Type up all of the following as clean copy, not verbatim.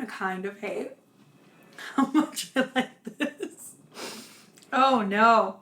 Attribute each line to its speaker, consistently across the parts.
Speaker 1: kind of hate how much I like this. Oh no.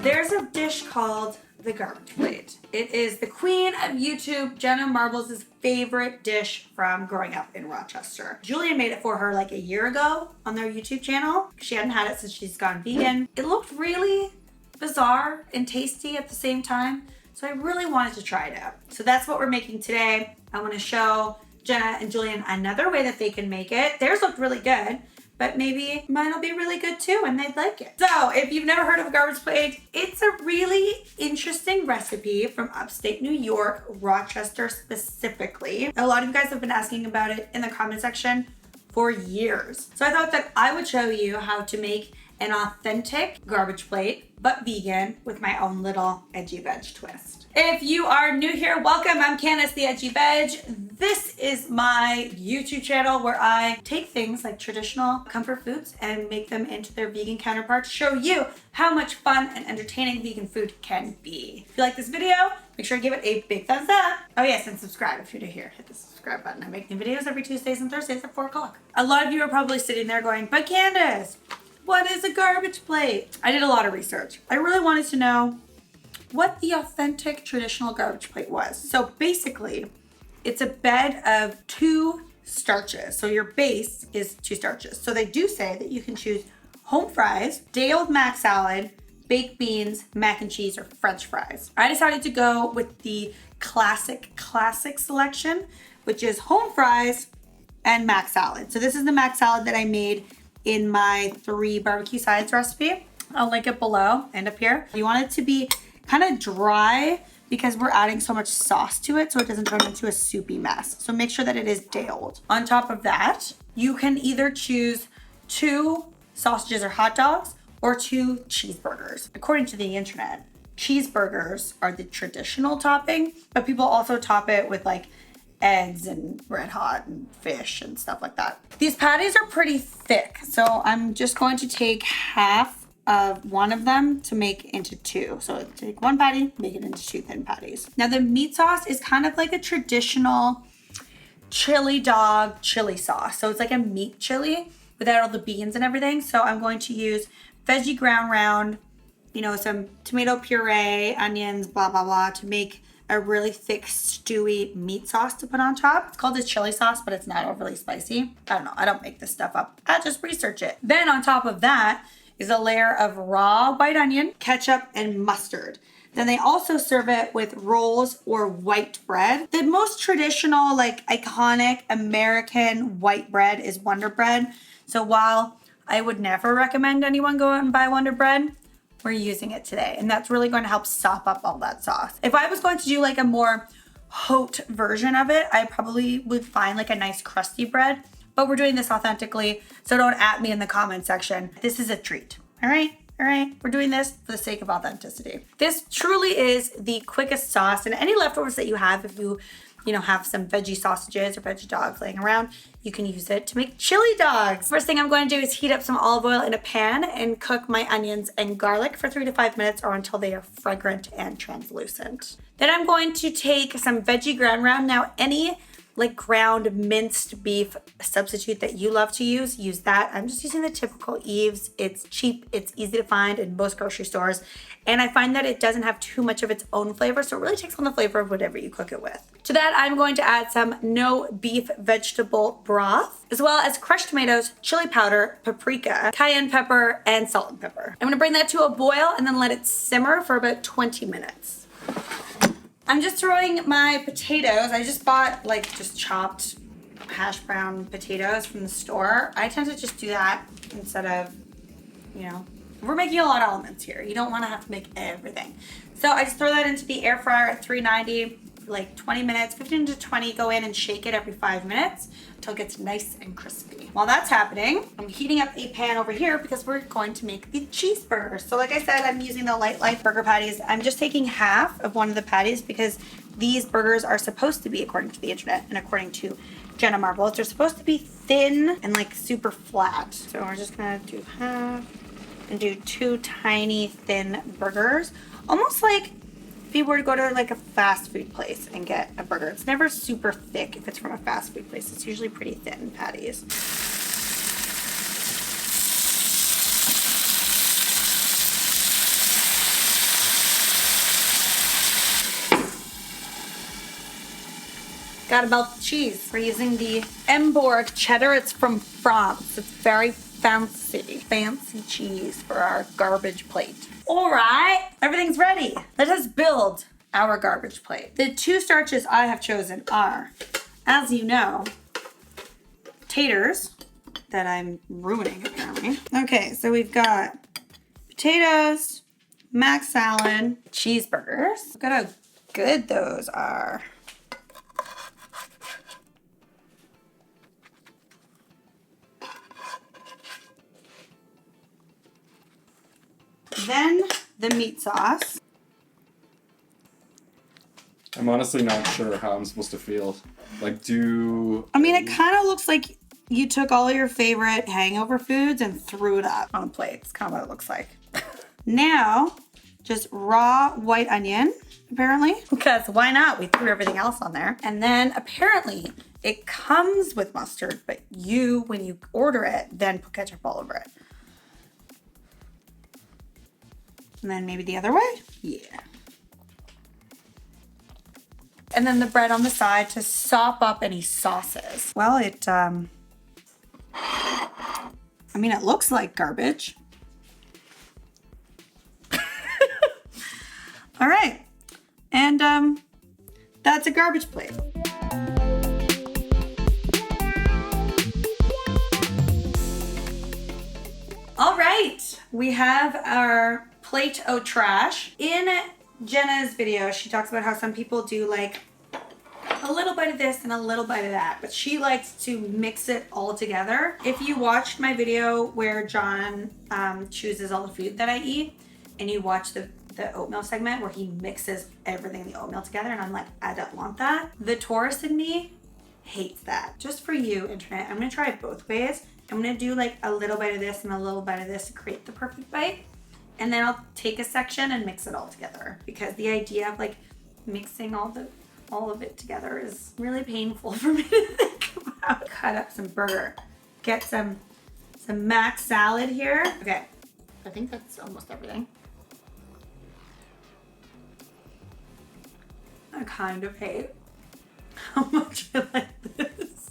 Speaker 1: There's a dish called the garbage plate. It is the queen of YouTube, Jenna Marble's favorite dish from growing up in Rochester. Julien made it for her like a year ago on their YouTube channel. She hadn't had it since she's gone vegan. It looked really bizarre and tasty at the same time, so I really wanted to try it out. So that's what we're making today. I want to show Jenna and Julien another way that they can make it. Theirs looked really good, but maybe mine will be really good too and they'd like it. So if you've never heard of a garbage plate, it's a really interesting recipe from upstate New York, Rochester specifically. A lot of you guys have been asking about it in the comment section for years. So I thought that I would show you how to make an authentic garbage plate, but vegan, with my own little edgy veg twist. If you are new here, welcome. I'm Candace, the Edgy Veg. This is my YouTube channel where I take things like traditional comfort foods and make them into their vegan counterparts, show you how much fun and entertaining vegan food can be. If you like this video, make sure to give it a big thumbs up. Oh yes, and subscribe if you're new here. Hit the subscribe button. I make new videos every Tuesdays and Thursdays at 4 o'clock. A lot of you are probably sitting there going, but Candace, what is a garbage plate? I did a lot of research. I really wanted to know what the authentic traditional garbage plate was. So basically, it's a bed of 2 starches. So your base is 2 starches. So they do say that you can choose home fries, day-old mac salad, baked beans, mac and cheese, or french fries. I decided to go with the classic selection, which is home fries and mac salad. So this is the mac salad that I made in my 3 barbecue sides recipe. I'll link it below and up here. You want it to be kind of dry because we're adding so much sauce to it so it doesn't turn into a soupy mess. So make sure that it is day-old. On top of that, you can either choose 2 sausages or hot dogs or 2 cheeseburgers. According to the internet, cheeseburgers are the traditional topping, but people also top it with like eggs and Red Hot and fish and stuff like that. These patties are pretty thick, so I'm just going to take half of one of them to make into 2. So take 1 patty, make it into 2 thin patties. Now the meat sauce is kind of like a traditional chili dog chili sauce. So it's like a meat chili without all the beans and everything. So I'm going to use veggie ground round, you know, some tomato puree, onions, blah, blah, blah, to make a really thick, stewy meat sauce to put on top. It's called a chili sauce, but it's not overly spicy. I don't know. I don't make this stuff up. I just research it. Then on top of that is a layer of raw white onion, ketchup, and mustard. Then they also serve it with rolls or white bread. The most traditional, like iconic American white bread is Wonder Bread. So while I would never recommend anyone go out and buy Wonder Bread, we're using it today, and that's really going to help sop up all that sauce. If I was going to do like a more haute version of it, I probably would find like a nice crusty bread, but we're doing this authentically, so don't at me in the comment section. This is a treat, all right? All right, we're doing this for the sake of authenticity. This truly is the quickest sauce, and any leftovers that you have, if you have some veggie sausages or veggie dogs laying around, you can use it to make chili dogs. First thing I'm going to do is heat up some olive oil in a pan and cook my onions and garlic for 3 to 5 minutes or until they are fragrant and translucent. Then I'm going to take some veggie ground round. Now, any like ground minced beef substitute that you love to use that. I'm just using the typical Eve's. It's cheap, it's easy to find in most grocery stores, and I find that it doesn't have too much of its own flavor, so it really takes on the flavor of whatever you cook it with. To that, I'm going to add some no beef vegetable broth, as well as crushed tomatoes, chili powder, paprika, cayenne pepper, and salt and pepper. I'm gonna bring that to a boil and then let it simmer for about 20 minutes. I'm just throwing my potatoes. I just bought just chopped hash brown potatoes from the store. I tend to just do that instead of, we're making a lot of elements here. You don't want to have to make everything. So I just throw that into the air fryer at 390 for like 20 minutes, 15 to 20. Go in and shake it every 5 minutes until it gets nice and crispy. While that's happening, I'm heating up a pan over here because we're going to make the cheeseburgers. So like I said, I'm using the light burger patties. I'm just taking half of one of the patties because these burgers are supposed to be, according to the internet and according to Jenna Marble, they're supposed to be thin and like super flat. So we're just gonna do half and do 2 tiny thin burgers, almost like if you were to go to like a fast food place and get a burger, it's never super thick if it's from a fast food place. It's usually pretty thin patties. Gotta melt the cheese. We're using the Emborg cheddar. It's from France. It's very fancy cheese for our garbage plate. All right, everything's ready. Let us build our garbage plate. The two starches I have chosen are, as you know, taters that I'm ruining apparently. Okay, so we've got potatoes, mac salad, cheeseburgers. Look at how good those are. Then the meat sauce.
Speaker 2: I'm honestly not sure how I'm supposed to feel. Like,
Speaker 1: I mean, it kind of looks like you took all your favorite hangover foods and threw it up on a plate. It's kind of what it looks like. Now, just raw white onion, apparently. Because why not? We threw everything else on there. And then apparently it comes with mustard, but you, when you order it, then put ketchup all over it. And then maybe the other way? Yeah. And then the bread on the side to sop up any sauces. Well, I mean, it looks like garbage. All right. And that's a garbage plate. All right. We have our plate o' trash. In Jenna's video, she talks about how some people do like a little bite of this and a little bite of that, but she likes to mix it all together. If you watched my video where John chooses all the food that I eat, and you watch the oatmeal segment where he mixes everything in the oatmeal together, and I'm like, I don't want that. The Taurus in me hates that. Just for you, internet, I'm gonna try it both ways. I'm gonna do like a little bite of this and a little bite of this to create the perfect bite. And then I'll take a section and mix it all together, because the idea of like mixing all of it together is really painful for me to think about. Cut up some burger. Get some mac salad here. Okay, I think that's almost everything. I kind of hate how much I like this.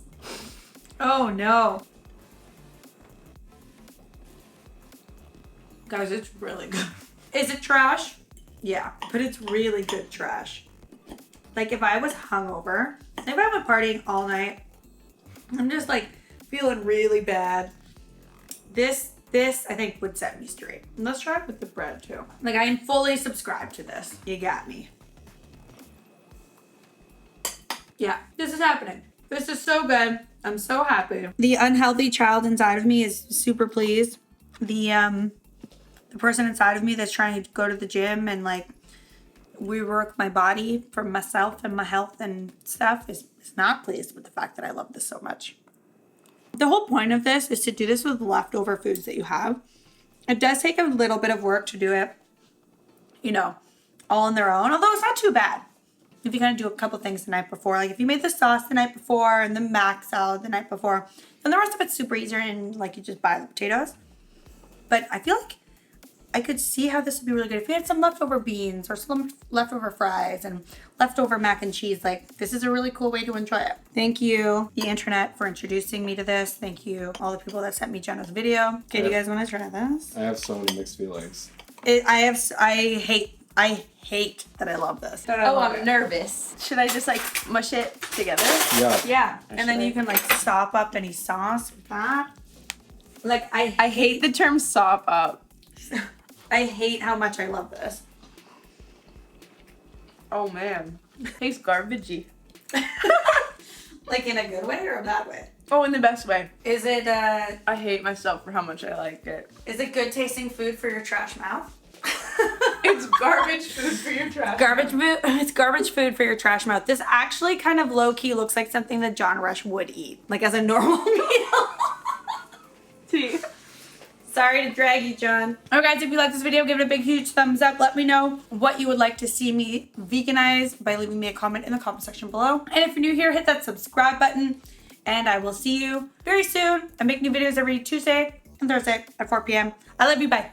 Speaker 1: Oh no. Guys, it's really good. Is it trash? Yeah, but it's really good trash. Like if I was hungover, if I've been partying all night, I'm just like feeling really bad. This I think would set me straight. And let's try it with the bread too. Like I am fully subscribed to this. You got me. Yeah, this is happening. This is so good. I'm so happy. The unhealthy child inside of me is super pleased. The person inside of me that's trying to go to the gym and like rework my body for myself and my health and stuff is not pleased with the fact that I love this so much. The whole point of this is to do this with leftover foods that you have. It does take a little bit of work to do it, you know, all on their own, although it's not too bad. If you kind of do a couple things the night before, like if you made the sauce the night before and the mac salad the night before, then the rest of it's super easier and like you just buy the potatoes. But I feel like I could see how this would be really good if we had some leftover beans or some leftover fries and leftover mac and cheese. Like this is a really cool way to enjoy it. Thank you, the internet, for introducing me to this. Thank you, all the people that sent me Jenna's video. Okay, do you guys want to try this?
Speaker 2: I have so many mixed feelings.
Speaker 1: I hate that I love this.
Speaker 3: I'm nervous. Should I just like mush it together?
Speaker 2: Yeah.
Speaker 1: Yeah, and then you can like sop up any sauce with that. Like
Speaker 3: I hate the term sop up.
Speaker 1: I hate how much I love this.
Speaker 3: Oh man, tastes garbagey.
Speaker 1: Like in a good way or a bad way?
Speaker 3: Oh, in the best way.
Speaker 1: Is it
Speaker 3: I hate myself for how much I like it.
Speaker 1: Is it good tasting food for your trash mouth?
Speaker 3: It's garbage food for your trash.
Speaker 1: It's garbage food for your trash mouth. This actually kind of low key looks like something that John Rush would eat, like as a normal meal.
Speaker 3: See.
Speaker 1: Sorry to drag you, John. Alright guys, if you like this video, give it a big huge thumbs up. Let me know what you would like to see me veganize by leaving me a comment in the comment section below. And if you're new here, hit that subscribe button. And I will see you very soon. I make new videos every Tuesday and Thursday at 4 p.m. I love you. Bye.